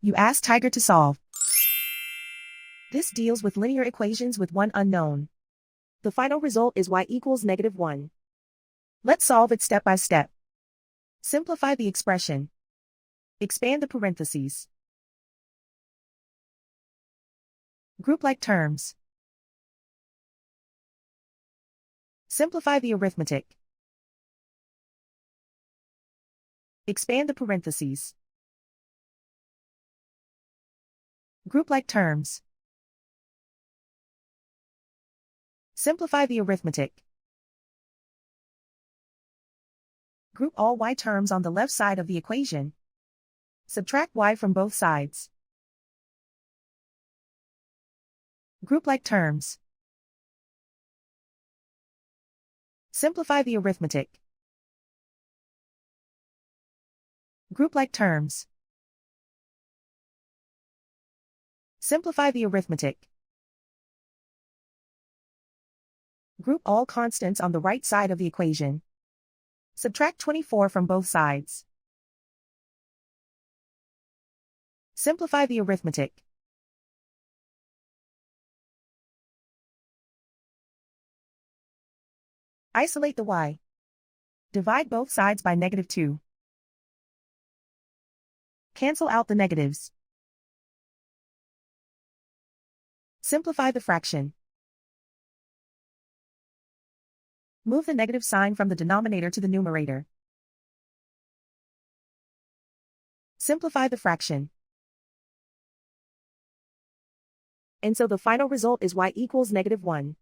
You ask Tiger to solve. This deals with linear equations with one unknown. The final result is y equals -1. Let's solve it step by step. Simplify the expression. Expand the parentheses. Group like terms. Simplify the arithmetic. Expand the parentheses. Group like terms. Simplify the arithmetic. Group all y terms on the left side of the equation. Subtract y from both sides. Group like terms. Simplify the arithmetic. Group like terms. Simplify the arithmetic. Group all constants on the right side of the equation. Subtract 24 from both sides. Simplify the arithmetic. Isolate the y. Divide both sides by -2. Cancel out the negatives. Simplify the fraction. Move the negative sign from the denominator to the numerator. Simplify the fraction. And so the final result is y equals -1.